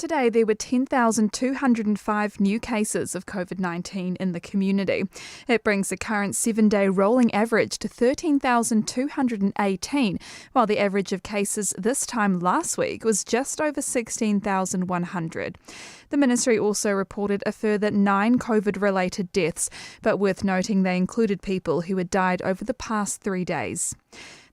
Today, there were 10,205 new cases of COVID-19 in the community. It brings the current 7-day rolling average to 13,218, while the average of cases this time last week was just over 16,100. The ministry also reported a further 9 COVID-related deaths, but worth noting they included people who had died over the past 3 days.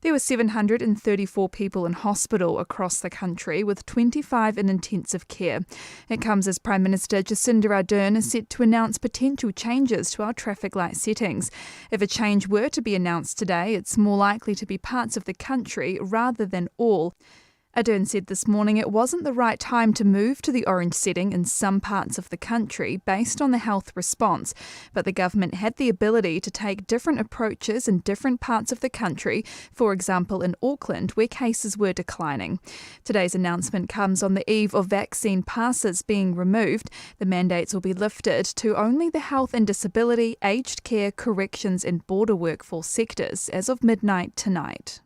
There were 734 people in hospital across the country, with 25 in intensive care. It comes as Prime Minister Jacinda Ardern is set to announce potential changes to our traffic light settings. If a change were to be announced today, it's more likely to be parts of the country rather than all. Ardern said this morning it wasn't the right time to move to the orange setting in some parts of the country based on the health response, but the government had the ability to take different approaches in different parts of the country, for example in Auckland, where cases were declining. Today's announcement comes on the eve of vaccine passes being removed. The mandates will be lifted to only the health and disability, aged care, corrections and border workforce sectors as of midnight tonight.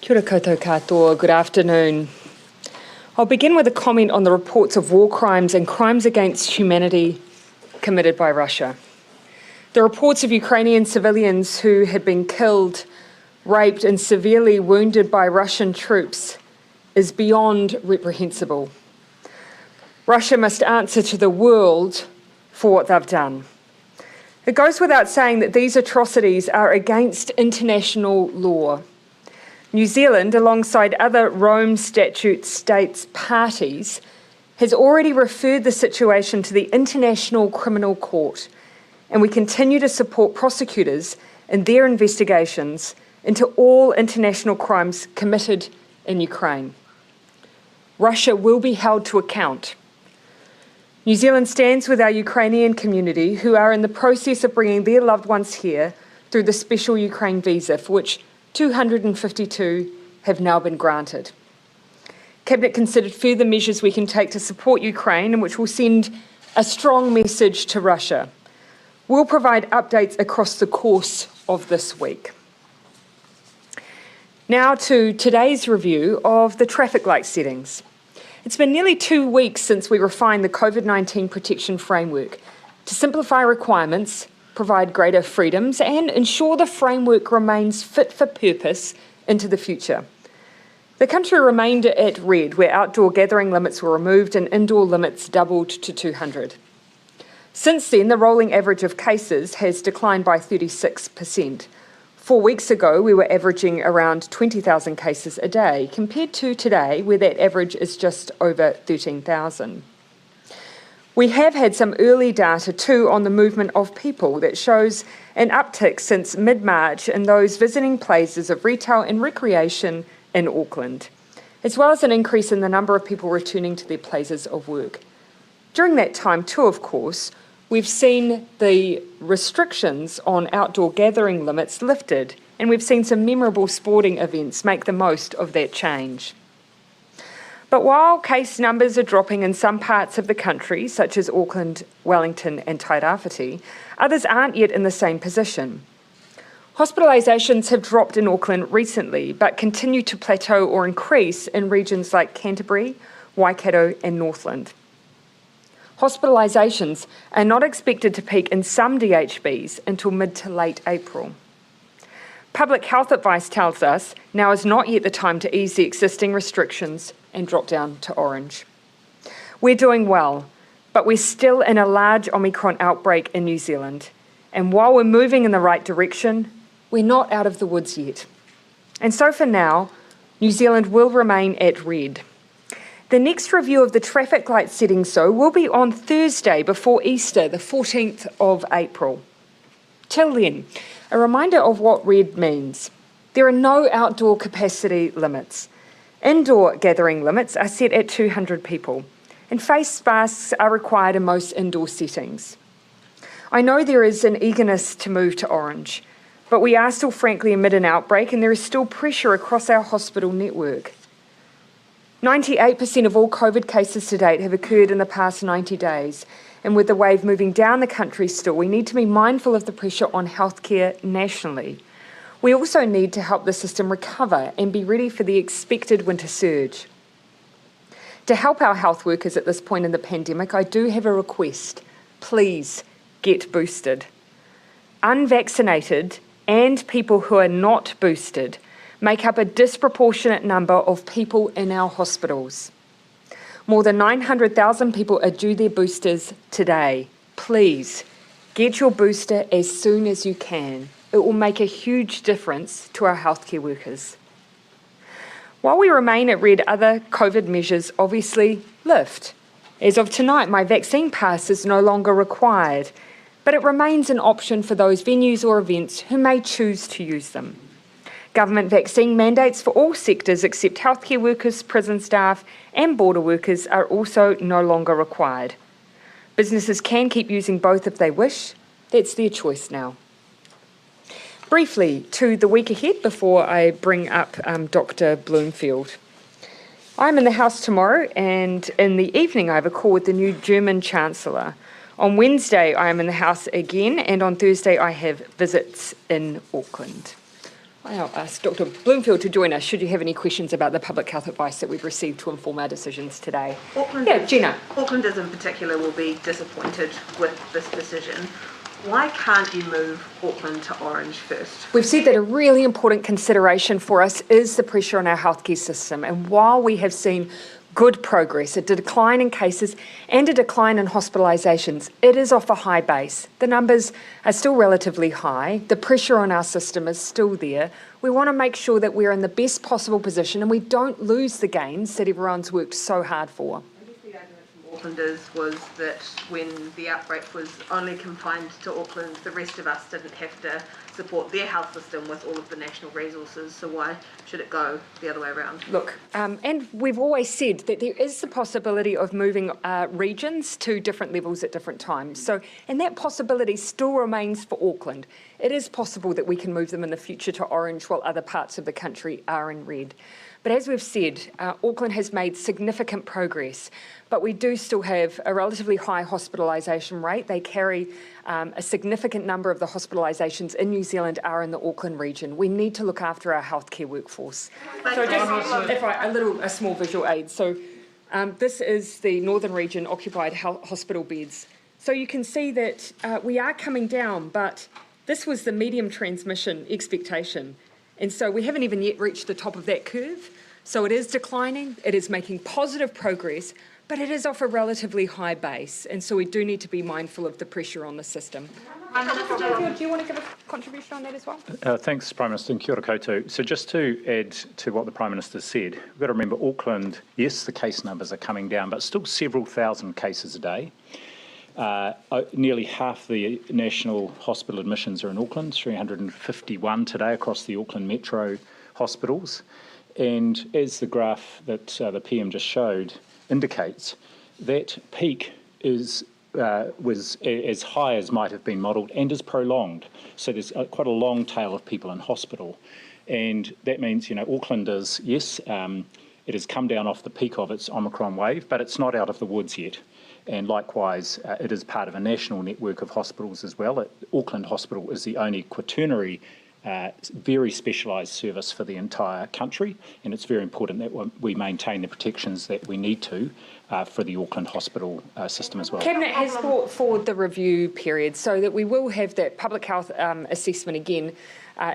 Kia ora koutou katoa, good afternoon. I'll begin with a comment on the reports of war crimes and crimes against humanity committed by Russia. The reports of Ukrainian civilians who had been killed, raped and severely wounded by Russian troops is beyond reprehensible. Russia must answer to the world for what they've done. It goes without saying that these atrocities are against international law. New Zealand, alongside other Rome Statute states parties, has already referred the situation to the International Criminal Court, and we continue to support prosecutors in their investigations into all international crimes committed in Ukraine. Russia will be held to account. New Zealand stands with our Ukrainian community who are in the process of bringing their loved ones here through the special Ukraine visa, for which 252 have now been granted. Cabinet considered further measures we can take to support Ukraine and which will send a strong message to Russia. We'll provide updates across the course of this week. Now to today's review of the traffic light settings. It's been nearly 2 weeks since we refined the COVID-19 protection framework to simplify requirements, provide greater freedoms and ensure the framework remains fit for purpose into the future. The country remained at red, where outdoor gathering limits were removed and indoor limits doubled to 200. Since then, the rolling average of cases has declined by 36%. 4 weeks ago, we were averaging around 20,000 cases a day, compared to today, where that average is just over 13,000. We have had some early data too on the movement of people that shows an uptick since mid-March in those visiting places of retail and recreation in Auckland, as well as an increase in the number of people returning to their places of work. During that time too, of course, we've seen the restrictions on outdoor gathering limits lifted, and we've seen some memorable sporting events make the most of that change. But while case numbers are dropping in some parts of the country, such as Auckland, Wellington and Tairāwhiti, others aren't yet in the same position. Hospitalisations have dropped in Auckland recently, but continue to plateau or increase in regions like Canterbury, Waikato and Northland. Hospitalisations are not expected to peak in some DHBs until mid to late April. Public health advice tells us now is not yet the time to ease the existing restrictions and drop down to orange. We're doing well, but we're still in a large Omicron outbreak in New Zealand. And while we're moving in the right direction, we're not out of the woods yet. And so for now, New Zealand will remain at red. The next review of the traffic light settings, though, will be on Thursday before Easter, the 14th of April. Till then, a reminder of what red means. There are no outdoor capacity limits. Indoor gathering limits are set at 200 people, and face masks are required in most indoor settings. I know there is an eagerness to move to orange, but we are still frankly amid an outbreak and there is still pressure across our hospital network. 98% of all COVID cases to date have occurred in the past 90 days, and with the wave moving down the country still, we need to be mindful of the pressure on healthcare nationally. We also need to help the system recover and be ready for the expected winter surge. To help our health workers at this point in the pandemic, I do have a request. Please get boosted. Unvaccinated and people who are not boosted make up a disproportionate number of people in our hospitals. More than 900,000 people are due their boosters today. Please get your booster as soon as you can. It will make a huge difference to our healthcare workers. While we remain at red, other COVID measures obviously lift. As of tonight, my vaccine pass is no longer required, but it remains an option for those venues or events who may choose to use them. Government vaccine mandates for all sectors except healthcare workers, prison staff and border workers are also no longer required. Businesses can keep using both if they wish. That's their choice now. Briefly, to the week ahead before I bring up Dr. Bloomfield. I'm in the House tomorrow, and in the evening I have a call with the new German Chancellor. On Wednesday I am in the House again, and on Thursday I have visits in Auckland. I'll ask Dr. Bloomfield to join us should you have any questions about the public health advice that we've received to inform our decisions today. Gina. Aucklanders in particular will be disappointed with this decision. Why can't you move Auckland to orange first? We've said that a really important consideration for us is the pressure on our healthcare system. And while we have seen good progress, a decline in cases and a decline in hospitalisations, it is off a high base. The numbers are still relatively high. The pressure on our system is still there. We want to make sure that we're in the best possible position and we don't lose the gains that everyone's worked so hard for. Aucklanders was that when the outbreak was only confined to Auckland, the rest of us didn't have to support their health system with all of the national resources, so why should it go the other way around? Look, and we've always said that there is the possibility of moving regions to different levels at different times. So, and that possibility still remains for Auckland. It is possible that we can move them in the future to orange while other parts of the country are in red. But as we've said, Auckland has made significant progress, but we do still have a relatively high hospitalisation rate. They carry a significant number of the hospitalisations in New Zealand are in the Auckland region. We need to look after our healthcare workforce. So just a small visual aid. So this is the northern region occupied hospital beds. So you can see that we are coming down, but this was the medium transmission expectation. And so we haven't even yet reached the top of that curve. So it is declining, it is making positive progress, but it is off a relatively high base. And so we do need to be mindful of the pressure on the system. Do you want to give a contribution on that as well? Thanks, Prime Minister, and kia ora koutou. So just to add to what the Prime Minister said, we've got to remember Auckland, yes, the case numbers are coming down, but still several thousand cases a day. Nearly half the national hospital admissions are in Auckland, 351 today across the Auckland Metro hospitals. And as the graph that the PM just showed indicates, that peak was as high as might have been modelled and is prolonged. So there's quite a long tail of people in hospital. And that means, Auckland is, yes, it has come down off the peak of its Omicron wave, but it's not out of the woods yet. And likewise, it is part of a national network of hospitals as well. Auckland Hospital is the only quaternary, very specialised service for the entire country, and it's very important that we maintain the protections that we need to for the Auckland hospital system as well. Cabinet has brought forward the review period so that we will have that public health assessment again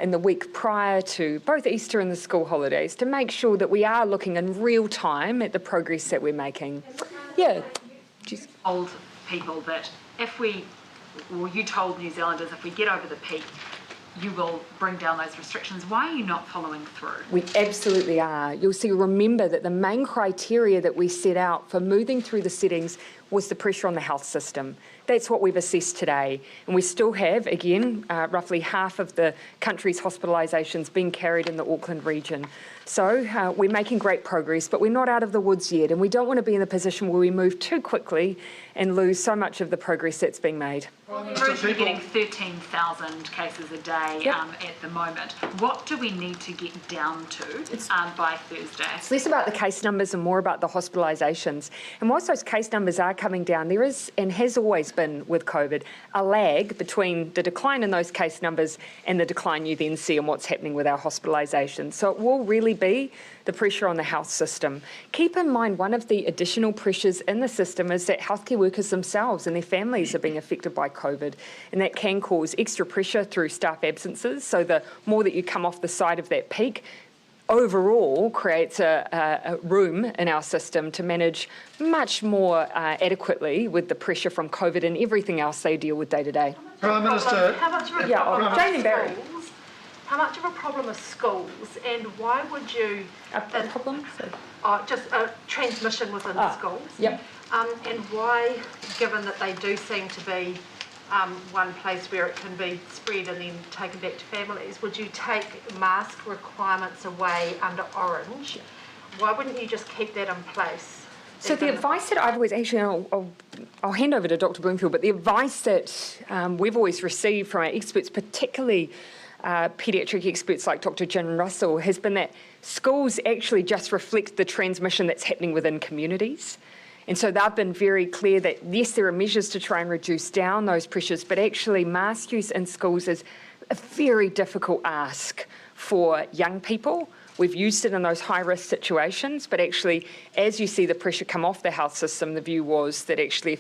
in the week prior to both Easter and the school holidays to make sure that we are looking in real time at the progress that we're making. Yeah. Told people that you told New Zealanders if we get over the peak, you will bring down those restrictions. Why are you not following through? We absolutely are. You'll see, remember that the main criteria that we set out for moving through the settings was the pressure on the health system. That's what we've assessed today. And we still have, again, roughly half of the country's hospitalisations being carried in the Auckland region. So we're making great progress, but we're not out of the woods yet. And we don't want to be in a position where we move too quickly and lose so much of the progress that's being made. We're getting 13,000 cases a day at the moment. What do we need to get down to by Thursday? It's less about the case numbers and more about the hospitalisations. And whilst those case numbers are coming down, there is, and has always been with COVID, a lag between the decline in those case numbers and the decline you then see in what's happening with our hospitalisations. So it will really be the pressure on the health system. Keep in mind, one of the additional pressures in the system is that healthcare workers themselves and their families are being affected by COVID, and that can cause extra pressure through staff absences. So the more that you come off the side of that peak, overall creates a room in our system to manage much more adequately with the pressure from COVID and everything else they deal with day to day. Prime Minister. How much of a Jane and Barry. How much of a problem are schools, and why would you... A problem? Just transmission within the schools. Yep. And why, given that they do seem to be one place where it can be spread and then taken back to families, would you take mask requirements away under orange? Why wouldn't you just keep that in place? So the advice that I've always, actually, I'll hand over to Dr. Bloomfield, but the advice that we've always received from our experts, particularly paediatric experts like Dr. Jen Russell, has been that schools actually just reflect the transmission that's happening within communities. And so they've been very clear that, yes, there are measures to try and reduce down those pressures, but actually mask use in schools is a very difficult ask for young people. We've used it in those high-risk situations, but actually, as you see the pressure come off the health system, the view was that actually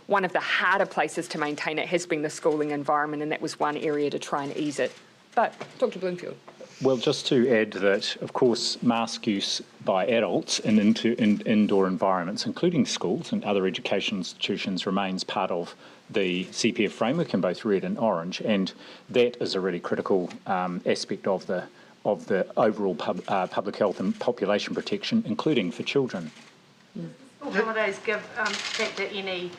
one of the harder places to maintain it has been the schooling environment, and that was one area to try and ease it. But, Dr. Bloomfield. Well, just to add that, of course, mask use by adults in indoor environments, including schools and other education institutions, remains part of the CPF framework in both red and orange, and that is a really critical aspect of the overall public health and population protection, including for children. School holidays factor any?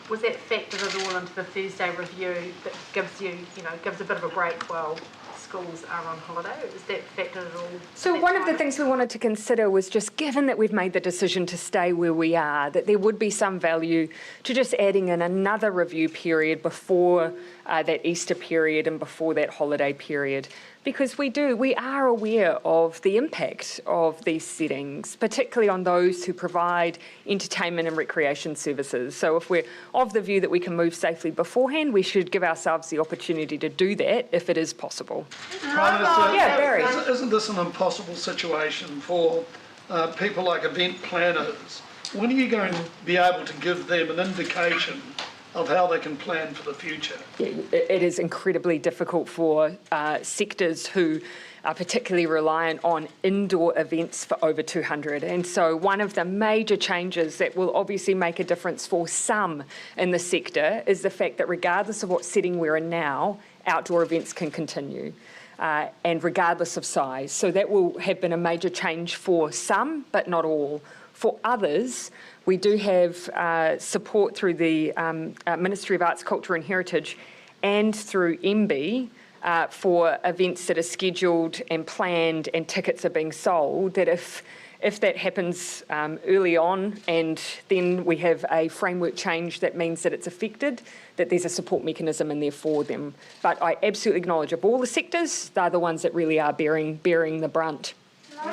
Was that factored at all into the Thursday review that gives a bit of a break while schools are on holiday? Is that factored at all? So one of the things we wanted to consider was just given that we've made the decision to stay where we are, that there would be some value to just adding in another review period before that Easter period and before that holiday period. Because we are aware of the impact of these settings, particularly on those who provide entertainment and recreation services. So if we're of the view that we can move safely beforehand, we should give ourselves the opportunity to do that if it is possible. Prime Minister, Yeah, Barry. Isn't this an impossible situation for people like event planners? When are you going to be able to give them an indication of how they can plan for the future? Yeah, it is incredibly difficult for sectors who are particularly reliant on indoor events for over 200. And so one of the major changes that will obviously make a difference for some in the sector is the fact that regardless of what setting we're in now, outdoor events can continue. And regardless of size. So that will have been a major change for some, but not all. For others, we do have support through the Ministry of Arts, Culture and Heritage and through MB for events that are scheduled and planned and tickets are being sold, that if that happens early on and then we have a framework change that means that it's affected, that there's a support mechanism in there for them. But I absolutely acknowledge of all the sectors, they're the ones that really are bearing the brunt.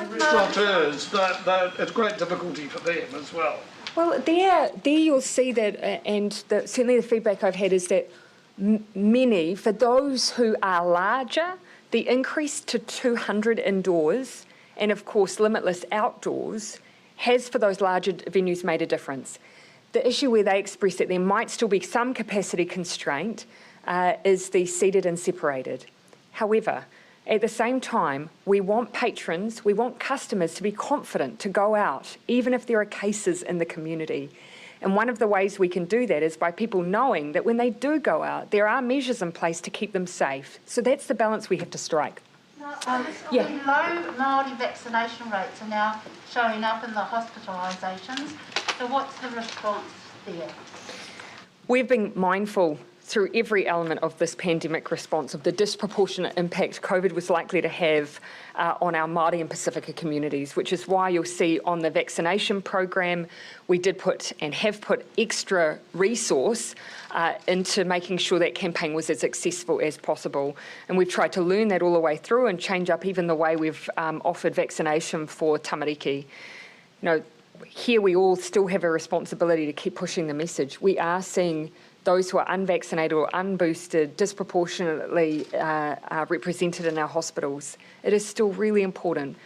Restaurateurs, it's great difficulty for them as well. Well, there you'll see that, and certainly the feedback I've had is that many, for those who are larger, the increase to 200 indoors and, of course, limitless outdoors has, for those larger venues, made a difference. The issue where they express that there might still be some capacity constraint is the seated and separated. However, at the same time, we want patrons, we want customers to be confident to go out, even if there are cases in the community. And one of the ways we can do that is by people knowing that when they do go out, there are measures in place to keep them safe. So that's the balance we have to strike. The low Māori vaccination rates are now showing up in the hospitalisations. So what's the response there? We've been mindful through every element of this pandemic response of the disproportionate impact COVID was likely to have on our Māori and Pacifica communities, which is why you'll see on the vaccination program, we did put and have put extra resource into making sure that campaign was as accessible as possible. And we've tried to learn that all the way through and change up even the way we've offered vaccination for tamariki. Here we all still have a responsibility to keep pushing the message. We are seeing those who are unvaccinated or unboosted disproportionately represented in our hospitals. It is still really important.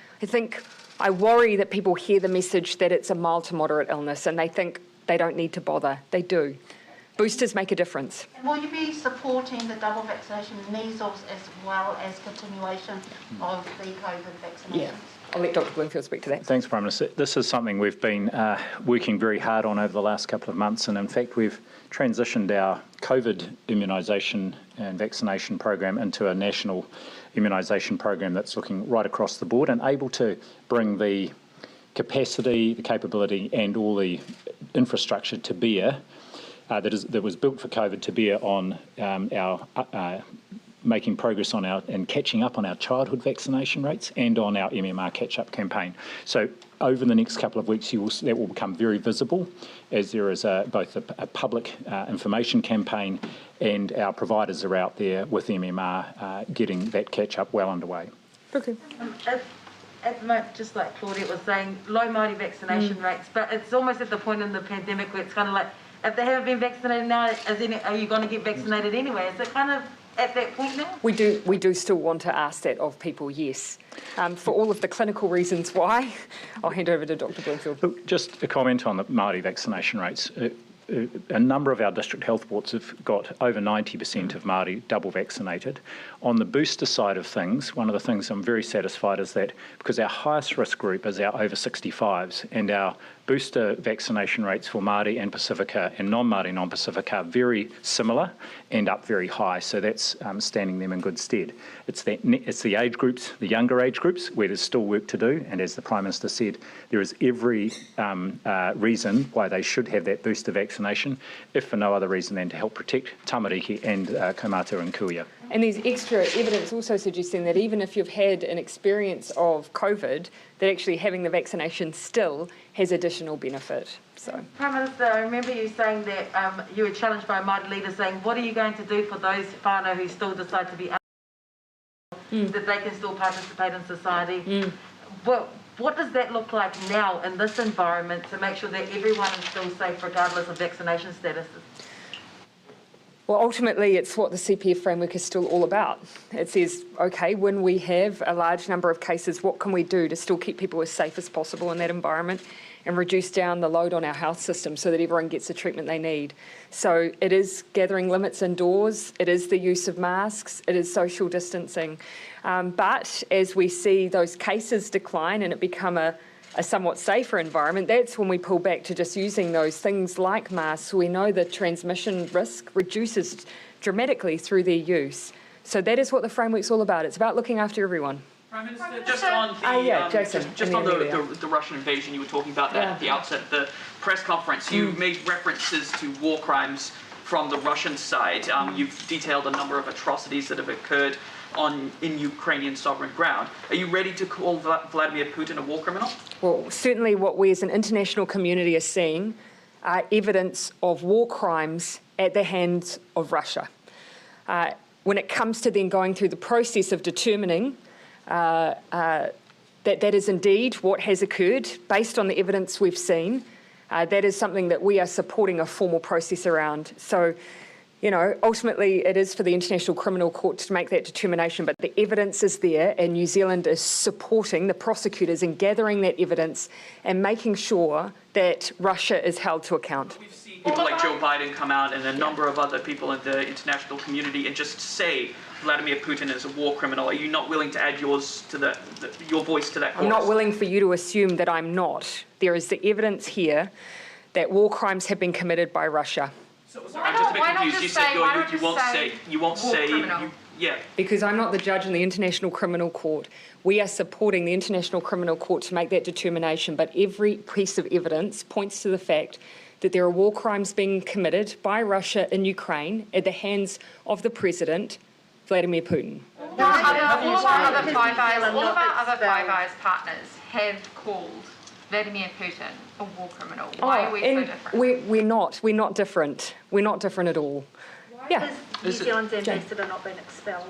I worry that people hear the message that it's a mild to moderate illness and they think they don't need to bother. They do. Boosters make a difference. And will you be supporting the double vaccination measles as well as continuation of the COVID vaccinations? Yeah. I'll let Dr. Bloomfield speak to that. Thanks, Prime Minister. This is something we've been working very hard on over the last couple of months, and in fact we've transitioned our COVID immunisation and vaccination program into a national immunisation program that's looking right across the board and able to bring the capacity, the capability and all the infrastructure to bear that was built for COVID to bear on our making progress on and catching up on our childhood vaccination rates and on our MMR catch-up campaign. So over the next couple of weeks, that will become very visible as there is both a public information campaign and our providers are out there with MMR getting that catch-up well underway. Okay. At the moment, just like Claudette was saying, low Māori vaccination rates, but it's almost at the point in the pandemic where it's kind of like, if they haven't been vaccinated now, are you going to get vaccinated anyway? Is it kind of at that point now? We do still want to ask that of people, yes. For all of the clinical reasons why, I'll hand over to Dr. Bloomfield. Look, just a comment on the Māori vaccination rates. A number of our district health boards have got over 90% of Māori double vaccinated. On the booster side of things, one of the things I'm very satisfied is that because our highest risk group is our over 65s, and our booster vaccination rates for Māori and Pacifica and non-Māori non-Pacifica are very similar and up very high, so that's standing them in good stead. It's the age groups, the younger age groups, where there's still work to do, and as the Prime Minister said, there is every reason why they should have that booster vaccination, if for no other reason than to help protect tamariki and kaumātua and kuia. And there's extra evidence also suggesting that even if you've had an experience of COVID, that actually having the vaccination still has additional benefit. So, Prime Minister, I remember you saying that you were challenged by Māori leaders saying, what are you going to do for those whānau who still decide to be that they can still participate in society? What does that look like now in this environment to make sure that everyone is still safe regardless of vaccination statuses? Well, ultimately, it's what the CPF framework is still all about. It says, okay, when we have a large number of cases, what can we do to still keep people as safe as possible in that environment and reduce down the load on our health system so that everyone gets the treatment they need? So it is gathering limits indoors, it is the use of masks, it is social distancing. But as we see those cases decline and it become a somewhat safer environment, that's when we pull back to just using those things like masks. We know the transmission risk reduces dramatically through their use. So that is what the framework's all about. It's about looking after everyone. Prime Minister, just on the Jason, just on the Russian invasion, you were talking about that at the outset. The press conference, you made references to war crimes from the Russian side. You've detailed a number of atrocities that have occurred in Ukrainian sovereign ground. Are you ready to call Vladimir Putin a war criminal? Well, certainly what we as an international community are seeing are evidence of war crimes at the hands of Russia. When it comes to then going through the process of determining that is indeed what has occurred based on the evidence we've seen, that is something that we are supporting a formal process around. So, you know, ultimately it is for the International Criminal Court to make that determination, but the evidence is there and New Zealand is supporting the prosecutors in gathering that evidence and making sure that Russia is held to account. We've seen people like Joe Biden come out and a number of other people in the international community and just say Vladimir Putin is a war criminal. Are you not willing to add yours to your voice to that chorus? I'm not willing for you to assume that I'm not. There is the evidence here that war crimes have been committed by Russia. So, I'm just a bit confused. You said you won't say. Yeah. Because I'm not the judge in the International Criminal Court. We are supporting the International Criminal Court to make that determination, but every piece of evidence points to the fact that there are war crimes being committed by Russia in Ukraine at the hands of the President, Vladimir Putin. All of our other Five Eyes partners have called Vladimir Putin a war criminal. Why are we so different? We're not different. We're not different at all. Why has New Zealand's ambassador not been expelled?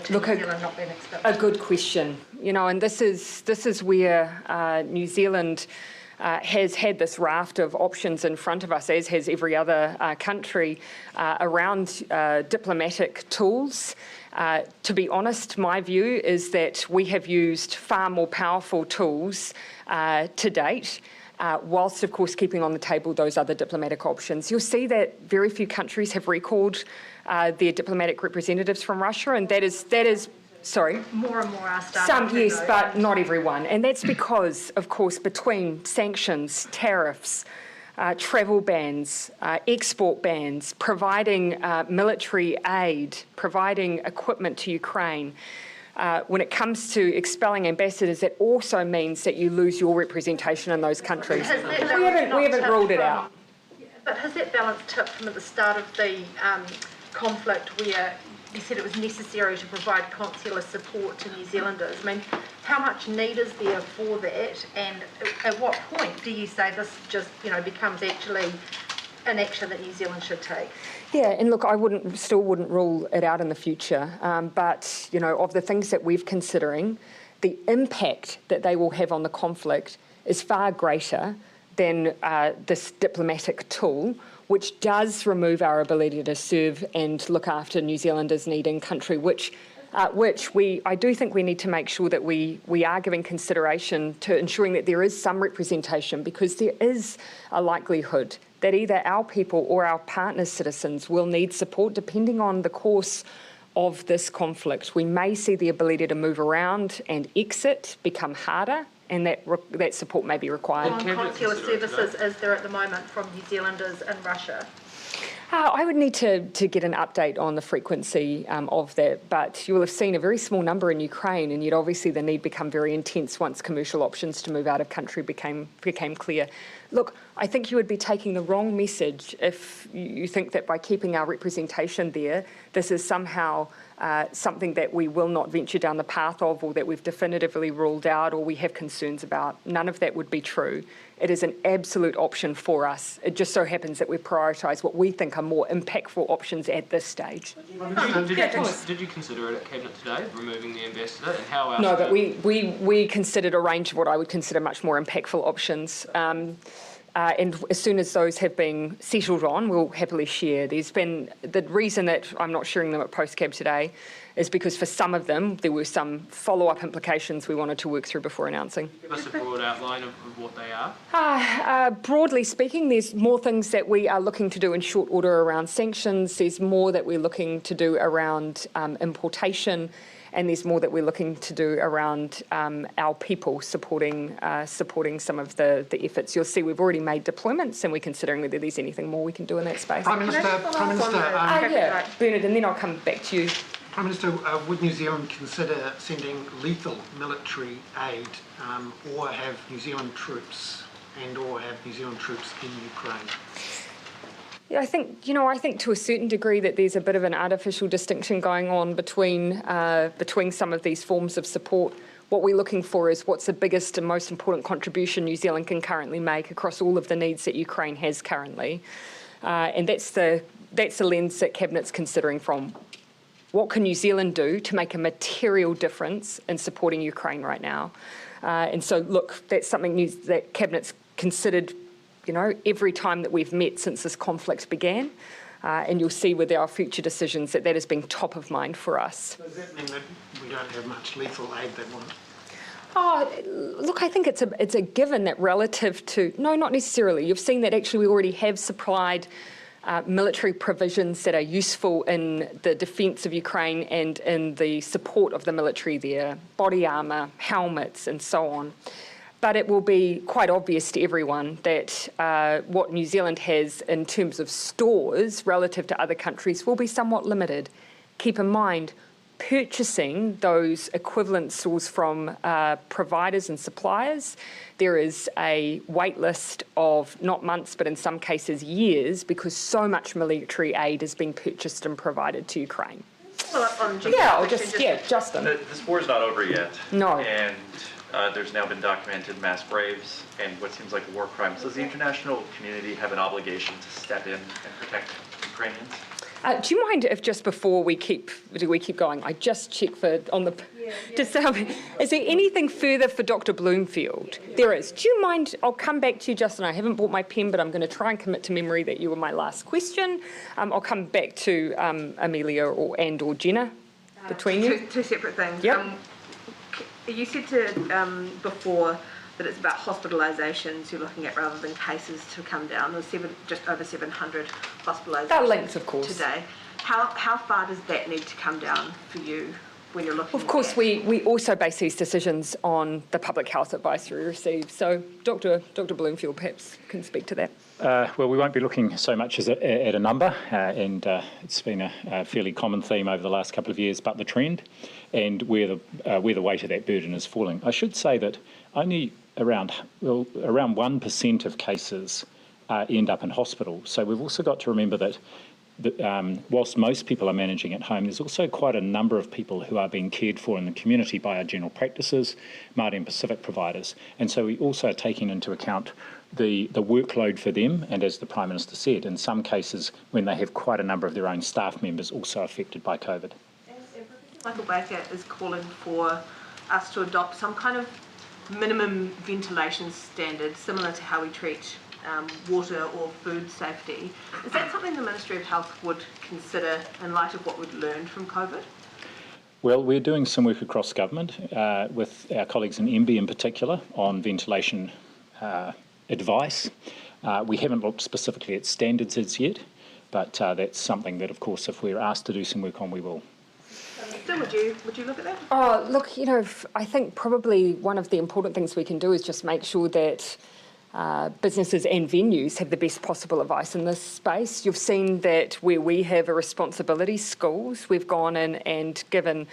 Look, a good question. You know, and this is where New Zealand has had this raft of options in front of us, as has every other country, around diplomatic tools. To be honest, my view is that we have used far more powerful tools to date, whilst of course keeping on the table those other diplomatic options. You'll see that very few countries have recalled their diplomatic representatives from Russia, and that is sorry? More and more are starting Some, yes, but not everyone. And that's because, of course, between sanctions, tariffs, travel bans, export bans, providing military aid, providing equipment to Ukraine, when it comes to expelling ambassadors, that also means that you lose your representation in those countries. We haven't ruled it out. But has that balance tipped from at the start of the conflict, where you said it was necessary to provide consular support to New Zealanders? I mean, how much need is there for that, and at what point do you say this just, becomes actually an action that New Zealand should take? Yeah, and look, I still wouldn't rule it out in the future, but, of the things that we're considering, the impact that they will have on the conflict is far greater than this diplomatic tool, which does remove our ability to serve and look after New Zealanders' need in country, which I do think we need to make sure that we are giving consideration to ensuring that there is some representation, because there is a likelihood that either our people or our partners' citizens will need support depending on the course of this conflict. We may see the ability to move around and exit become harder, and that support may be required. How many consular services is there at the moment from New Zealanders in Russia? I would need to get an update on the frequency of that, but you will have seen a very small number in Ukraine, and yet obviously the need become very intense once commercial options to move out of country became clear. Look, I think you would be taking the wrong message if you think that by keeping our representation there, this is somehow something that we will not venture down the path of, or that we've definitively ruled out, or we have concerns about. None of that would be true. It is an absolute option for us. It just so happens that we prioritise what we think are more impactful options at this stage. Did you consider it at Cabinet today, removing the ambassador, and how else? No, but we considered a range of what I would consider much more impactful options. And as soon as those have been settled on, we'll happily share. There's been, the reason that I'm not sharing them at Postcab today is because for some of them, there were some follow-up implications we wanted to work through before announcing. Give us a broad outline of what they are. Broadly speaking, there's more things that we are looking to do in short order around sanctions. There's more that we're looking to do around importation. And there's more that we're looking to do around our people supporting some of the efforts. You'll see we've already made deployments, and we're considering whether there's anything more we can do in that space. Prime Minister, yeah, Bernard, and then I'll come back to you. Prime Minister, would New Zealand consider sending lethal military aid, or have New Zealand troops in Ukraine? Yeah, I think to a certain degree that there's a bit of an artificial distinction going on between some of these forms of support. What we're looking for is what's the biggest and most important contribution New Zealand can currently make across all of the needs that Ukraine has currently. And that's the lens that Cabinet's considering from. What can New Zealand do to make a material difference in supporting Ukraine right now? And so, look, that's something that Cabinet's considered every time that we've met since this conflict began, and you'll see with our future decisions that has been top of mind for us. Does that mean that we don't have much lethal aid that one? Look, I think it's a given that relative to... No, not necessarily. You've seen that actually we already have supplied military provisions that are useful in the defence of Ukraine and in the support of the military there, body armour, helmets and so on. But it will be quite obvious to everyone that what New Zealand has in terms of stores relative to other countries will be somewhat limited. Keep in mind, purchasing those equivalent stores from providers and suppliers, there is a wait list of not months, but in some cases years, because so much military aid has been purchased and provided to Ukraine. Justin. This war is not over yet. No. And there's now been documented mass graves and what seems like war crimes. Does the international community have an obligation to step in and protect Ukrainians? Do you mind if just before we keep going, I just check is there anything further for Dr. Bloomfield? There is. Do you mind? I'll come back to you, Justin. I haven't brought my pen, but I'm going to try and commit to memory that you were my last question. I'll come back to Amelia or Jenna between you. Two separate things. Yep. You said before that it's about hospitalisations you're looking at rather than cases to come down. There's just over 700 hospitalisations. That length, of course. Today. How far does that need to come down for you when you're looking? Of course, we also base these decisions on the public health advice we receive. So Dr. Bloomfield perhaps can speak to that. Well, we won't be looking so much as at a number, and it's been a fairly common theme over the last couple of years, but the trend and where the weight of that burden is falling. I should say that only around 1% of cases end up in hospital. So we've also got to remember that whilst most people are managing at home, there's also quite a number of people who are being cared for in the community by our general practices, Māori and Pacific providers. And so we also are taking into account the workload for them, and as the Prime Minister said, in some cases when they have quite a number of their own staff members also affected by COVID. Michael Baker is calling for us to adopt some kind of minimum ventilation standards, similar to how we treat water or food safety. Is that something the Ministry of Health would consider in light of what we've learned from COVID? Well, we're doing some work across government with our colleagues in MB in particular on ventilation advice. We haven't looked specifically at standards as yet, but that's something that, of course, if we're asked to do some work on, we will. Still, would you look at that? Oh, look, I think probably one of the important things we can do is just make sure that businesses and venues have the best possible advice in this space. You've seen that where we have a responsibility, schools, we've gone in and given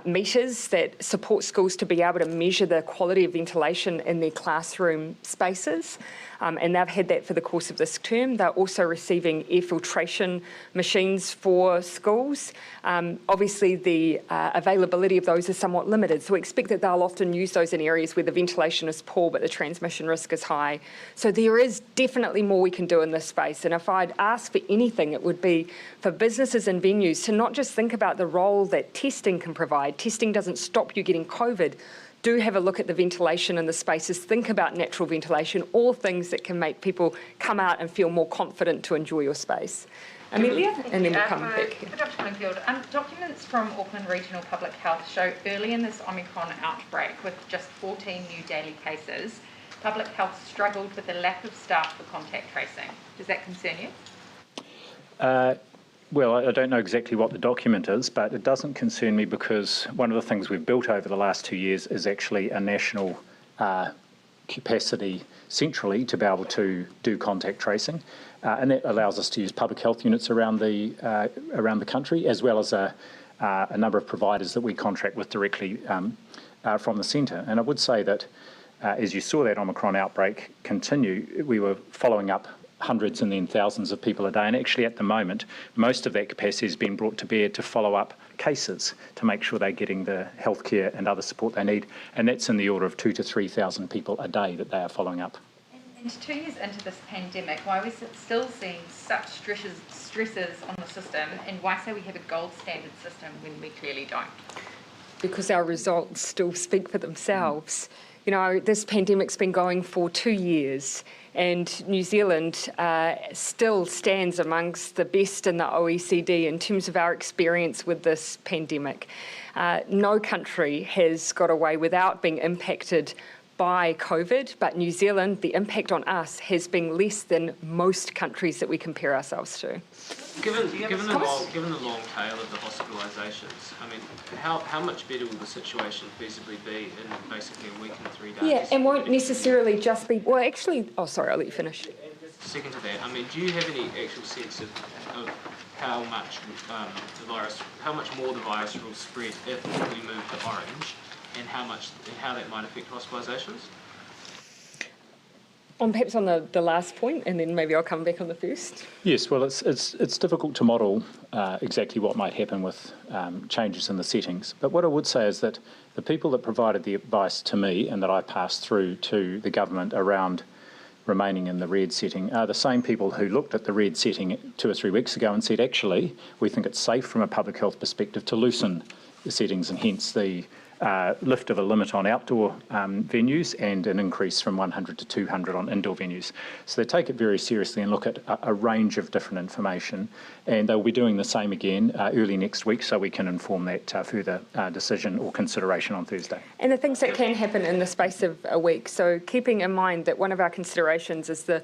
meters that support schools to be able to measure the quality of ventilation in their classroom spaces. And they've had that for the course of this term. They're also receiving air filtration machines for schools. Obviously, the availability of those is somewhat limited, so we expect that they'll often use those in areas where the ventilation is poor but the transmission risk is high. So there is definitely more we can do in this space, and if I'd ask for anything, it would be for businesses and venues to not just think about the role that testing can provide. Testing doesn't stop you getting COVID. Do have a look at the ventilation in the spaces, think about natural ventilation, all things that can make people come out and feel more confident to enjoy your space. Amelia, and then we'll come back. Dr. Clingfield, documents from Auckland Regional Public Health show early in this Omicron outbreak, with just 14 new daily cases, Public Health struggled with the lack of staff for contact tracing. Does that concern you? Well, I don't know exactly what the document is, but it doesn't concern me because one of the things we've built over the last 2 years is actually a national capacity centrally to be able to do contact tracing, and that allows us to use public health units around the country, as well as a number of providers that we contract with directly from the centre. And I would say that as you saw that Omicron outbreak continue, we were following up hundreds and then thousands of people a day, and actually at the moment most of that capacity has been brought to bear to follow up cases to make sure they're getting the healthcare and other support they need, and that's in the order of 2,000 to 3,000 people a day that they are following up. And 2 years into this pandemic, why are we still seeing such stresses on the system, and why say we have a gold standard system when we clearly don't? Because our results still speak for themselves. This pandemic's been going for 2 years, and New Zealand still stands amongst the best in the OECD in terms of our experience with this pandemic. No country has got away without being impacted by COVID, but New Zealand, the impact on us has been less than most countries that we compare ourselves to. Given the long tail of the hospitalisations, I mean, how much better will the situation feasibly be in basically a week and 3 days? Yeah, and won't necessarily just be, well actually, oh sorry, I'll let you finish. Second to that, I mean, do you have any actual sense of how much how much more the virus will spread if we move to orange, and how that might affect hospitalisations? Perhaps on the last point, and then maybe I'll come back on the first. Yes, well, it's difficult to model exactly what might happen with changes in the settings. But what I would say is that the people that provided the advice to me and that I passed through to the government around remaining in the red setting are the same people who looked at the red setting 2 or 3 weeks ago and said, actually, we think it's safe from a public health perspective to loosen the settings, and hence the lift of a limit on outdoor venues and an increase from 100 to 200 on indoor venues. So they take it very seriously and look at a range of different information, and they'll be doing the same again early next week, so we can inform that further decision or consideration on Thursday. And the things that can happen in the space of a week. So keeping in mind that one of our considerations is the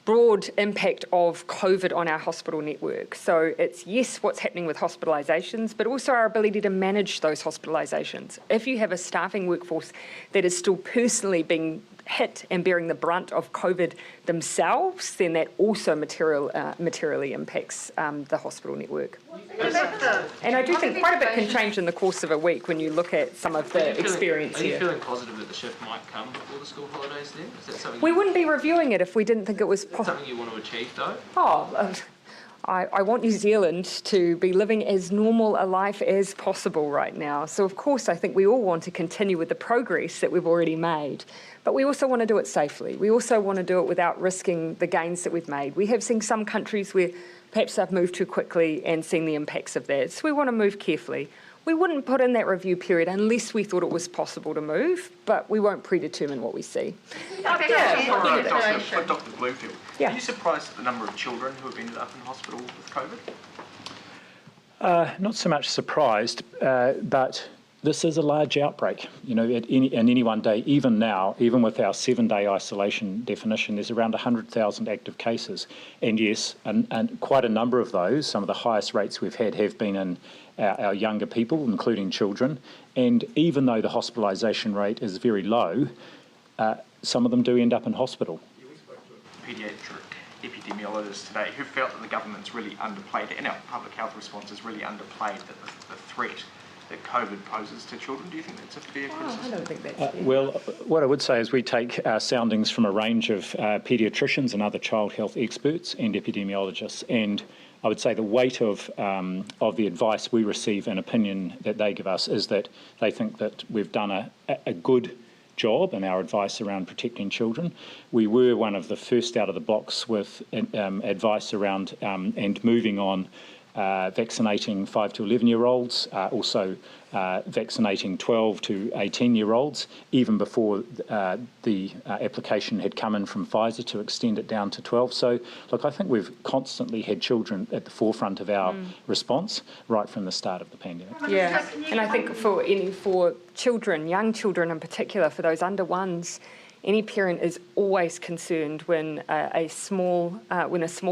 broad impact of COVID on our hospital network. So it's, yes, what's happening with hospitalisations, but also our ability to manage those hospitalisations. If you have a staffing workforce that is still personally being hit and bearing the brunt of COVID themselves, then that also materially impacts the hospital network. And I do think quite a bit can change in the course of a week when you look at some of the experience here. Are you feeling positive that the shift might come before the school holidays then? Is that something we wouldn't be reviewing it if we didn't think it was possible. Something you want to achieve though? I want New Zealand to be living as normal a life as possible right now. So of course I think we all want to continue with the progress that we've already made. But we also want to do it safely. We also want to do it without risking the gains that we've made. We have seen some countries where perhaps they've moved too quickly and seen the impacts of that. So we want to move carefully. We wouldn't put in that review period unless we thought it was possible to move, but we won't predetermine what we see. For Dr. Bloomfield, are you surprised at the number of children who have ended up in hospital with COVID? Not so much surprised, but this is a large outbreak. You know, in any one day, even now, even with our 7-day isolation definition, there's around 100,000 active cases. And yes, and quite a number of those, some of the highest rates we've had have been in our younger people, including children. And even though the hospitalisation rate is very low, some of them do end up in hospital. We spoke to a paediatric epidemiologist today who felt that the government's really underplayed it, and our public health response has really underplayed the threat that COVID poses to children. Do you think that's a fair criticism? I don't think that's fair. Well, what I would say is we take soundings from a range of paediatricians and other child health experts and epidemiologists, and I would say the weight of the advice we receive and opinion that they give us is that they think that we've done a good job in our advice around protecting children. We were one of the first out of the blocks with advice around and moving on vaccinating 5 to 11-year-olds, also vaccinating 12 to 18-year-olds, even before the application had come in from Pfizer to extend it down to 12. So, look, I think we've constantly had children at the forefront of our response right from the start of the pandemic. Yeah, and I think for children, young children in particular, for those under ones, any parent is always concerned when a small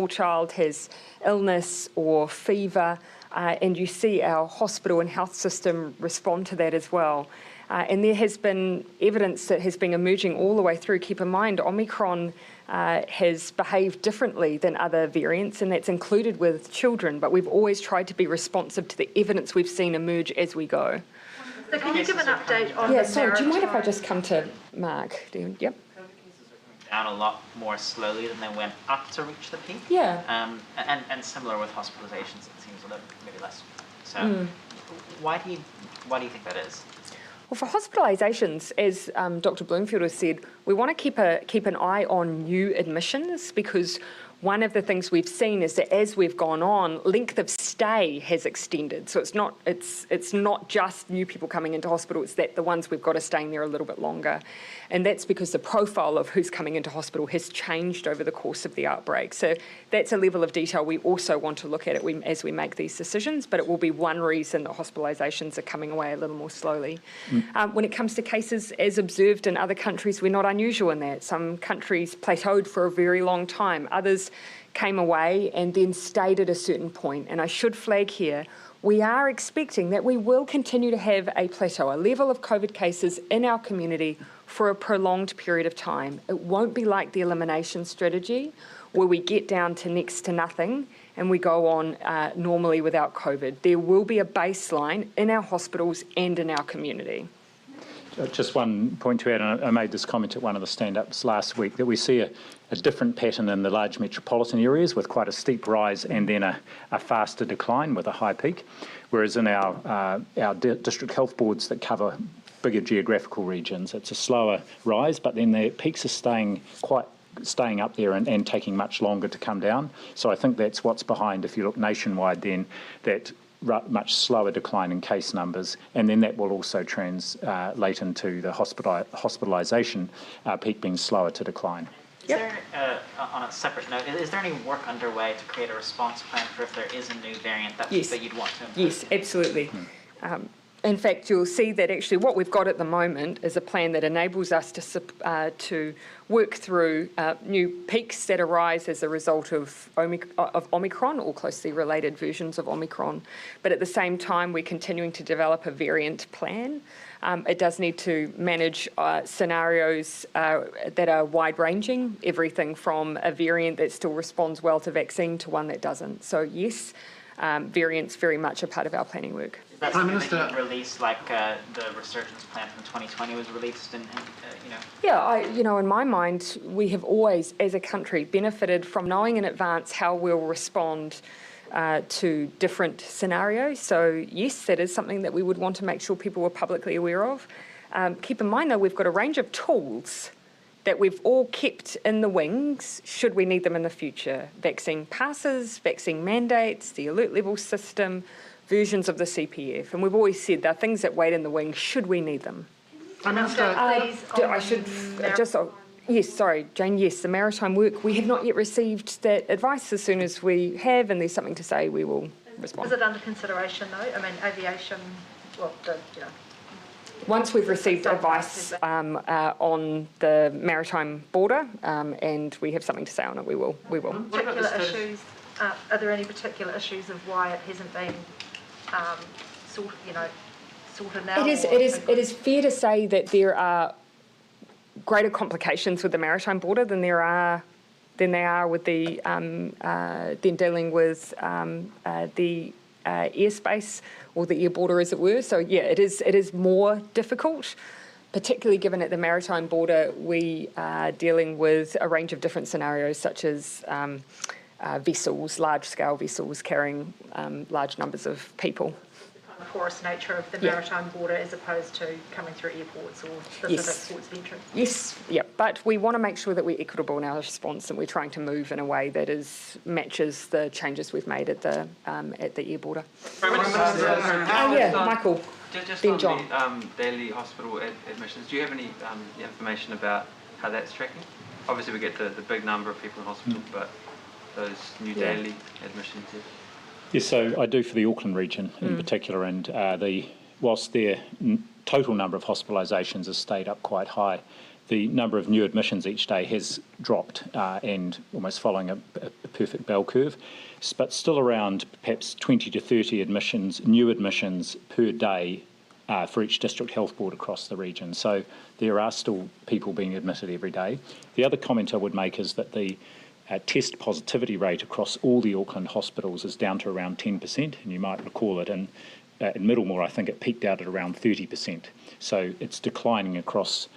child has illness or fever, and you see our hospital and health system respond to that as well. And there has been evidence that has been emerging all the way through. Keep in mind, Omicron has behaved differently than other variants, and that's included with children, but we've always tried to be responsive to the evidence we've seen emerge as we go. So can you give an update on Yeah, sorry, do you mind if I just come to Mark? Yep. COVID cases are coming down a lot more slowly than they went up to reach the peak. Yeah. And similar with hospitalizations, it seems a little maybe less. So why do you think that is? Well, for hospitalisations, as Dr. Bloomfield has said, we want to keep an eye on new admissions, because one of the things we've seen is that as we've gone on, length of stay has extended. So it's not just new people coming into hospital, it's that the ones we've got are staying there a little bit longer. And that's because the profile of who's coming into hospital has changed over the course of the outbreak. So that's a level of detail we also want to look at it as we make these decisions, but it will be one reason that hospitalisations are coming away a little more slowly. When it comes to cases as observed in other countries, we're not unusual in that. Some countries plateaued for a very long time. Others came away and then stayed at a certain point. And I should flag here, we are expecting that we will continue to have a plateau, a level of COVID cases in our community for a prolonged period of time. It won't be like the elimination strategy, where we get down to next to nothing and we go on normally without COVID. There will be a baseline in our hospitals and in our community. Just one point to add, and I made this comment at one of the stand-ups last week, that we see a different pattern in the large metropolitan areas with quite a steep rise and then a faster decline with a high peak, whereas in our district health boards that cover bigger geographical regions, it's a slower rise, but then the peaks are staying up there and taking much longer to come down. So I think that's what's behind, if you look nationwide then, that much slower decline in case numbers, and then that will also translate into the hospitalisation peak being slower to decline. Is there, on a separate note, is there any work underway to create a response plan for if there is a new variant that you'd want to improve? Yes, absolutely. In fact, you'll see that actually what we've got at the moment is a plan that enables us to work through new peaks that arise as a result of Omicron or closely related versions of Omicron. But at the same time, we're continuing to develop a variant plan. It does need to manage scenarios that are wide-ranging, everything from a variant that still responds well to vaccine to one that doesn't. So yes, variants very much a part of our planning work. Is that something that you released, like the resurgence plan from 2020 was released, and you know? Yeah, in my mind, we have always, as a country, benefited from knowing in advance how we'll respond to different scenarios. So yes, that is something that we would want to make sure people were publicly aware of. Keep in mind, though, we've got a range of tools that we've all kept in the wings should we need them in the future. Vaccine passes, vaccine mandates, the alert level system, versions of the CPF, and we've always said there are things that wait in the wings should we need them. Yes, sorry, Jane, yes, the maritime work, we have not yet received that advice. As soon as we have and there's something to say, we will respond. Is it under consideration though? I mean, aviation, well, Once we've received advice on the maritime border and we have something to say on it, we will. Particular issues, are there any particular issues of why it hasn't been sorted now? It is fair to say that there are greater complications with the maritime border than they are with the than dealing with the airspace or the air border, as it were. So yeah, it is more difficult, particularly given at the maritime border we are dealing with a range of different scenarios, such as vessels, large-scale vessels carrying large numbers of people. The porous nature of the maritime border as opposed to coming through airports or specific ports of entry. Yes, yeah, but we want to make sure that we're equitable in our response and we're trying to move in a way that matches the changes we've made at the air border. Michael. Just then on John. The daily hospital admissions, do you have any information about how that's tracking? Obviously we get the big number of people in hospital, but those new daily admissions. Yes, so I do for the Auckland region in particular, and whilst their total number of hospitalisations has stayed up quite high, the number of new admissions each day has dropped and almost following a perfect bell curve, but still around perhaps 20 to 30 new admissions per day for each district health board across the region. So there are still people being admitted every day. The other comment I would make is that the test positivity rate across all the Auckland hospitals is down to around 10%, and you might recall that in Middlemore, I think it peaked out at around 30%. So it's declining across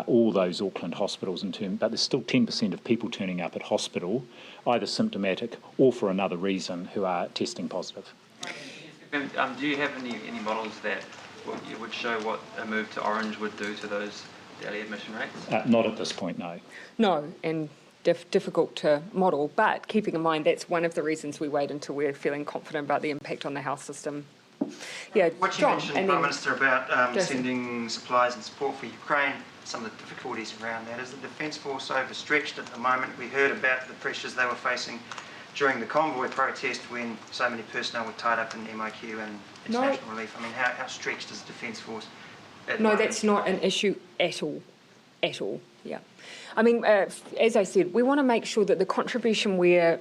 all those Auckland hospitals but there's still 10% of people turning up at hospital, either symptomatic or for another reason, who are testing positive. Do you have any models that would show what a move to orange would do to those daily admission rates? Not at this point, no. No, and difficult to model, but keeping in mind that's one of the reasons we wait until we're feeling confident about the impact on the health system. Yeah, what you mentioned, Prime Minister, about sending supplies and support for Ukraine, some of the difficulties around that. Is the Defence Force overstretched at the moment? We heard about the pressures they were facing during the convoy protest when so many personnel were tied up in MIQ and international relief. I mean, how stretched is the Defence Force at the moment? That's not an issue at all. Yeah. I mean, as I said, we want to make sure that the contribution we're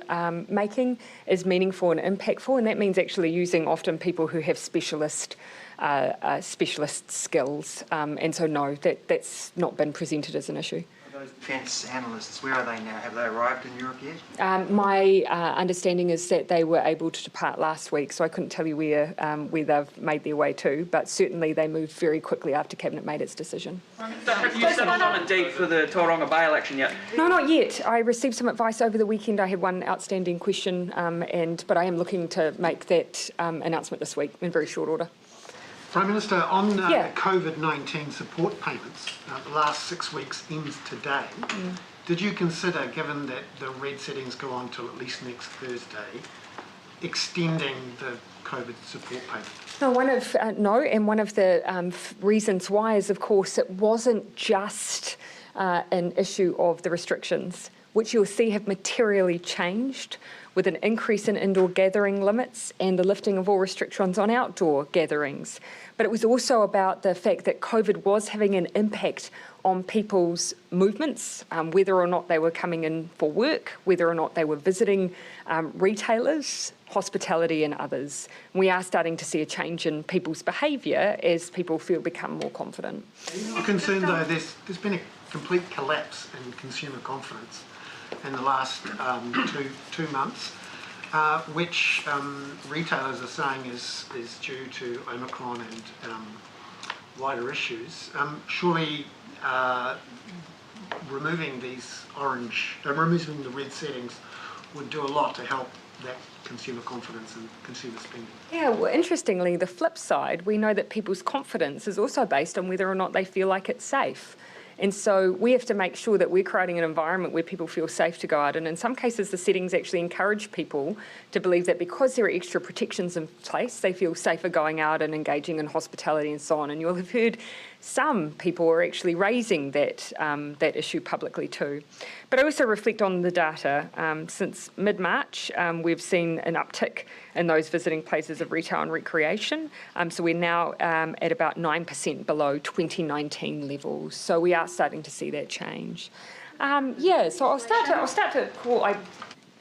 making is meaningful and impactful, and that means actually using often people who have specialist skills. And so, no, that's not been presented as an issue. Those defence analysts, where are they now? Have they arrived in Europe yet? My understanding is that they were able to depart last week, so I couldn't tell you where they've made their way to, but certainly they moved very quickly after Cabinet made its decision. So have you settled on a date for the Tauranga by-election yet? No, not yet. I received some advice over the weekend. I had one outstanding question, but I am looking to make that announcement this week in very short order. Prime Minister, on COVID-19 support payments, the last 6 weeks ends today. Did you consider, given that the red settings go on till at least next Thursday, extending the COVID support payment? And one of the reasons why is, of course, it wasn't just an issue of the restrictions, which you'll see have materially changed with an increase in indoor gathering limits and the lifting of all restrictions on outdoor gatherings. But it was also about the fact that COVID was having an impact on people's movements, whether or not they were coming in for work, whether or not they were visiting retailers, hospitality and others. We are starting to see a change in people's behaviour as people become more confident. I'm concerned, though, there's been a complete collapse in consumer confidence in the last two months, which retailers are saying is due to Omicron and wider issues. Surely removing removing the red settings would do a lot to help that consumer confidence and consumer spending. Yeah, well, interestingly, the flip side, we know that people's confidence is also based on whether or not they feel like it's safe. And so we have to make sure that we're creating an environment where people feel safe to go out. And in some cases, the settings actually encourage people to believe that because there are extra protections in place, they feel safer going out and engaging in hospitality and so on. And you'll have heard some people are actually raising that, that issue publicly too. But I also reflect on the data. Since mid-March, we've seen an uptick in those visiting places of retail and recreation. So we're now at about 9% below 2019 levels. So we are starting to see that change. Yeah, so I'll start to call.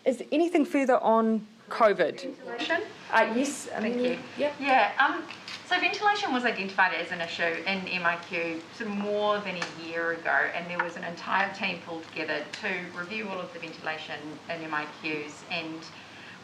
Is there anything further on COVID? Ventilation? Yes. Thank you. Yeah. So ventilation was identified as an issue in MIQ sort of more than a year ago, and there was an entire team pulled together to review all of the ventilation in MIQs. And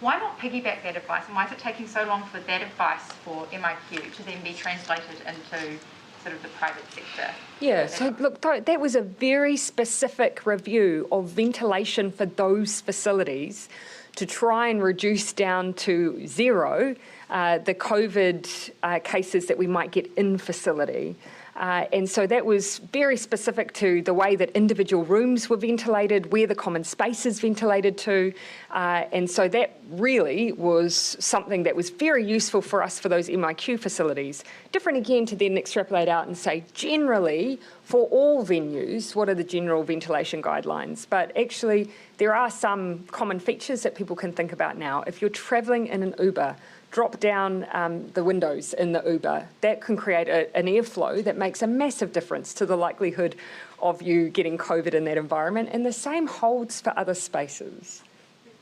why not piggyback that advice, and why is it taking so long for that advice for MIQ to then be translated into sort of the private sector? Yeah, so look, that was a very specific review of ventilation for those facilities to try and reduce down to zero the COVID cases that we might get in facility. And so that was very specific to the way that individual rooms were ventilated, where the common spaces ventilated to. And so that really was something that was very useful for us for those MIQ facilities. Different again to then extrapolate out and say, generally, for all venues, what are the general ventilation guidelines? But actually, there are some common features that people can think about now. If you're travelling in an Uber, drop down the windows in the Uber. That can create an airflow that makes a massive difference to the likelihood of you getting COVID in that environment. And the same holds for other spaces.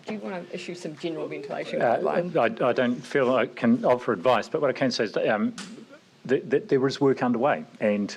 Do you want to issue some general ventilation guidelines? I don't feel I can offer advice, but what I can say is that there is work underway, and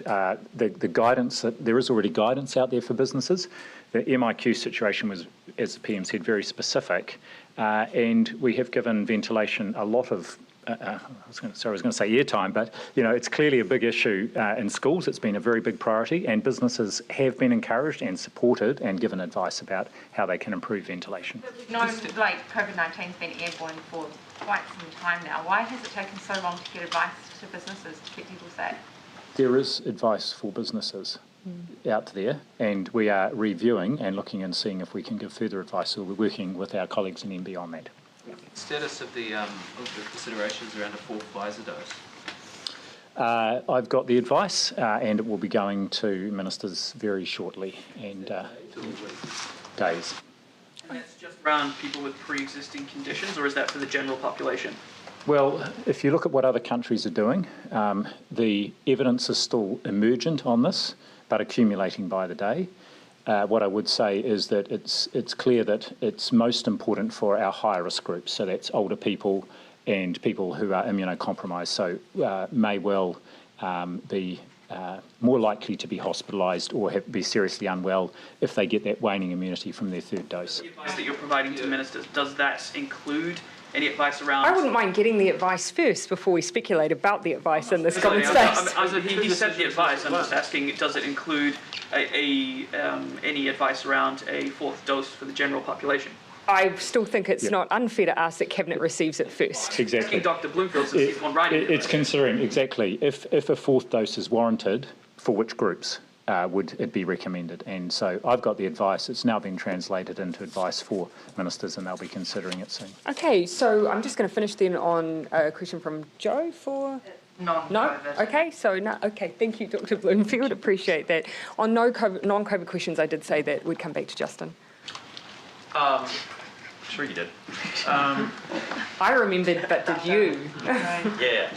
the guidance, there is already guidance out there for businesses. The MIQ situation was, as the PM said, very specific, and we have given ventilation a lot of, I was going to say airtime, but you know, it's clearly a big issue in schools. It's been a very big priority, and businesses have been encouraged and supported and given advice about how they can improve ventilation. No, like COVID-19's been airborne for quite some time now. Why has it taken so long to get advice to businesses to keep people safe? There is advice for businesses out there, and we are reviewing and looking and seeing if we can give further advice. So we're working with our colleagues in MB on that. Status of the considerations around a fourth Pfizer dose? I've got the advice, and it will be going to ministers very shortly, and days. And that's just around people with pre-existing conditions, or is that for the general population? Well, if you look at what other countries are doing, the evidence is still emergent on this, but accumulating by the day. What I would say is that it's clear that it's most important for our higher risk groups, so that's older people and people who are immunocompromised, so may well be more likely to be hospitalised or be seriously unwell if they get that waning immunity from their third dose. The advice that you're providing to ministers, does that include any advice around... I wouldn't mind getting the advice first before we speculate about the advice in this common space. He said the advice. I'm just asking, does it include any advice around a fourth dose for the general population? I still think it's not unfair to ask that Cabinet receives it first. Exactly. Dr. Bloomfield, since he's one writing it. It's considering, exactly, if a fourth dose is warranted, for which groups would it be recommended? And so I've got the advice. It's now been translated into advice for ministers, and they'll be considering it soon. Okay, so I'm just going to finish then on a question from Joe for... Non-COVID. No? Okay, so no. Okay, thank you, Dr. Bloomfield. Appreciate that. On non-COVID questions, I did say that we'd come back to Justin. Sure you did. I remembered, but did you? Yeah.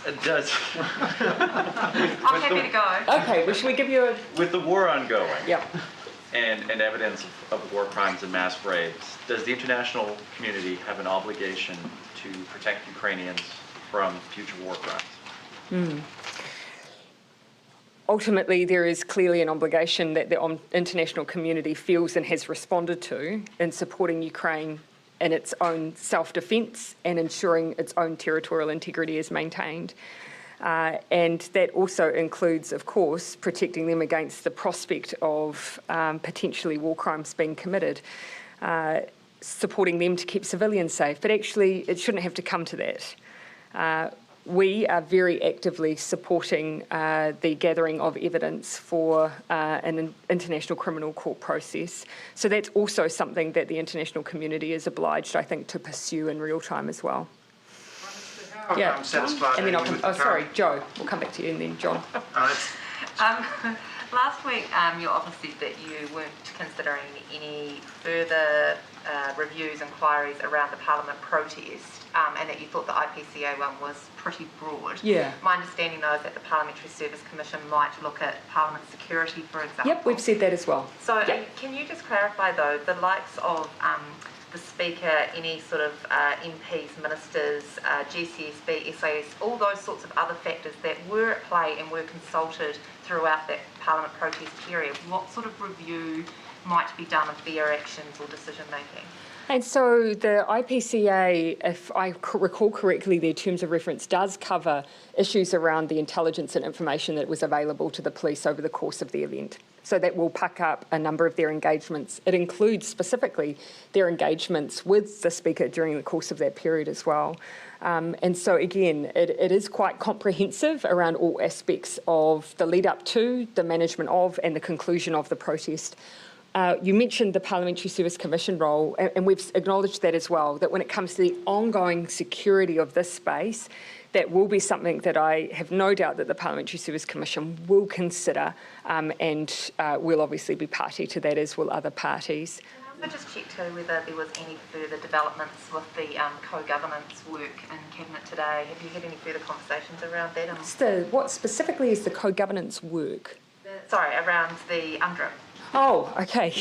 It does. I'm happy to go. Okay, well, should we give you a... With the war ongoing, yep, and evidence of war crimes and mass graves, does the international community have an obligation to protect Ukrainians from future war crimes? Ultimately, there is clearly an obligation that the international community feels and has responded to in supporting Ukraine in its own self-defence and ensuring its own territorial integrity is maintained. And that also includes, of course, protecting them against the prospect of potentially war crimes being committed, supporting them to keep civilians safe. But actually, it shouldn't have to come to that. we are very actively supporting the gathering of evidence for an international criminal court process. So that's also something that the international community is obliged, I think, to pursue in real time as well. Yeah, I'm satisfied. and then I'll come, sorry, Joe, we'll come back to you and then John. Last week, your office said that you weren't considering any further reviews, inquiries around the Parliament protest, and that you thought the IPCA one was pretty broad. Yeah. My understanding, though, is that the Parliamentary Service Commission might look at Parliament security, for example. Yep, we've said that as well. So yep. Can you just clarify, though, the likes of the Speaker, any sort of MPs, ministers, GCSB, SAS, all those sorts of other factors that were at play and were consulted throughout that Parliament protest period, what sort of review might be done of their actions or decision making? And so the IPCA, if I recall correctly, their terms of reference does cover issues around the intelligence and information that was available to the police over the course of the event. So that will pick up a number of their engagements. It includes specifically their engagements with the Speaker during the course of that period as well. And so again, it is quite comprehensive around all aspects of the lead up to, the management of, and the conclusion of the protest. You mentioned the Parliamentary Service Commission role, and we've acknowledged that as well, that when it comes to the ongoing security of this space, that will be something that I have no doubt that the Parliamentary Service Commission will consider, and we'll obviously be party to that, as will other parties. I just check too whether there was any further developments with the co-governance work in Cabinet today. Have you had any further conversations around that? What specifically is the co-governance work? Sorry, around the UNDRIP. Oh, okay.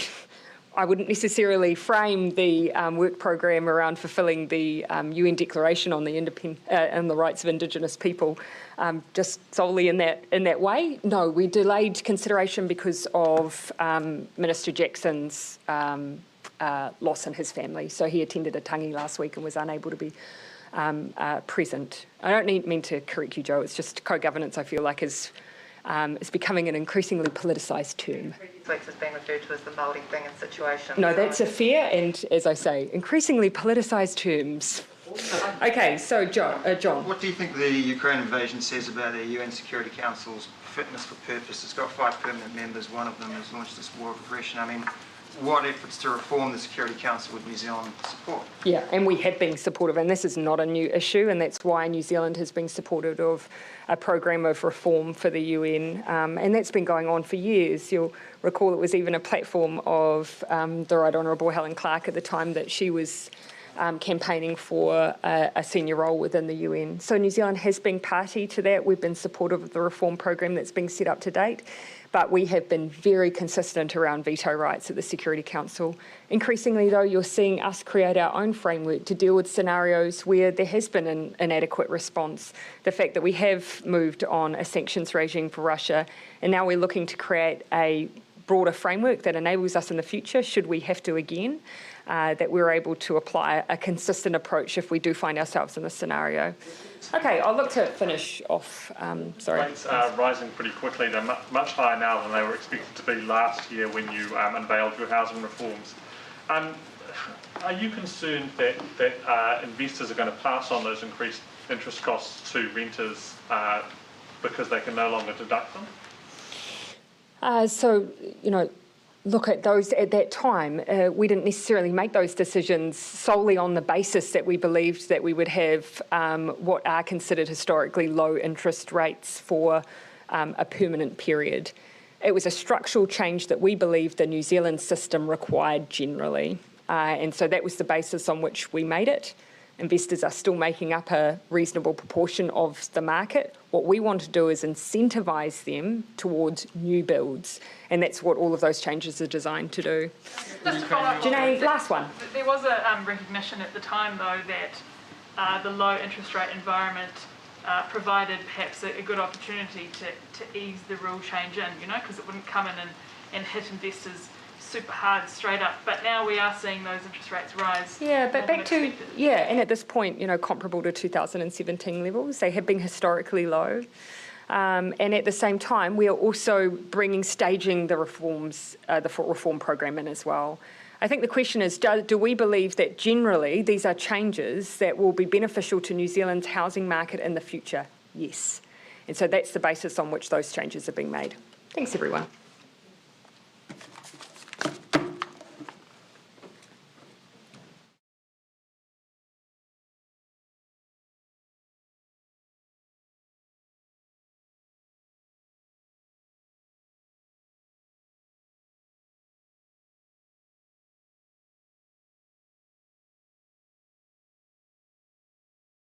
I wouldn't necessarily frame the work program around fulfilling the UN Declaration on the and the rights of Indigenous people just solely in that way. No, we delayed consideration because of Minister Jackson's loss in his family. So he attended a tangi last week and was unable to be present. I don't mean to correct you, Joe. It's just co-governance, I feel like, is becoming an increasingly politicised term. Weeks has been referred to as the Māori thing and situation. No, that's a fair and, as I say, increasingly politicised terms. Okay, so John. What do you think the Ukraine invasion says about the UN Security Council's fitness for purpose? It's got 5 permanent members. One of them has launched this war of aggression. I mean, what efforts to reform the Security Council would New Zealand support? Yeah, and we have been supportive, and this is not a new issue, and that's why New Zealand has been supportive of a program of reform for the UN, and that's been going on for years. You'll recall it was even a platform of the Right Honourable Helen Clark at the time that she was campaigning for a senior role within the UN. So New Zealand has been party to that. We've been supportive of the reform program that's been set up to date, but we have been very consistent around veto rights at the Security Council. Increasingly, though, you're seeing us create our own framework to deal with scenarios where there has been an inadequate response. The fact that we have moved on a sanctions regime for Russia, and now we're looking to create a broader framework that enables us in the future, should we have to again, that we're able to apply a consistent approach if we do find ourselves in this scenario. Okay, I'll look to finish off. Sorry. Rates are rising pretty quickly. They're much higher now than they were expected to be last year when you unveiled your housing reforms. Are you concerned that investors are going to pass on those increased interest costs to renters because they can no longer deduct them? So, you know, look at those at that time. We didn't necessarily make those decisions solely on the basis that we believed that we would have what are considered historically low interest rates for a permanent period. It was a structural change that we believed the New Zealand system required generally. And so that was the basis on which we made it. Investors are still making up a reasonable proportion of the market. What we want to do is incentivise them towards new builds, and that's what all of those changes are designed to do. Just to follow up, Janae, last one. There was a recognition at the time, though, that the low interest rate environment provided perhaps a good opportunity to ease the rule change in, you know, because it wouldn't come in and hit investors super hard straight up, but now we are seeing those interest rates rise. Yeah, but back to, and at this point, you know, comparable to 2017 levels, they have been historically low. And at the same time, we are also staging the reforms, the reform program in as well. I think the question is, do we believe that generally these are changes that will be beneficial to New Zealand's housing market in the future? Yes. And so that's the basis on which those changes are being made. Thanks, everyone.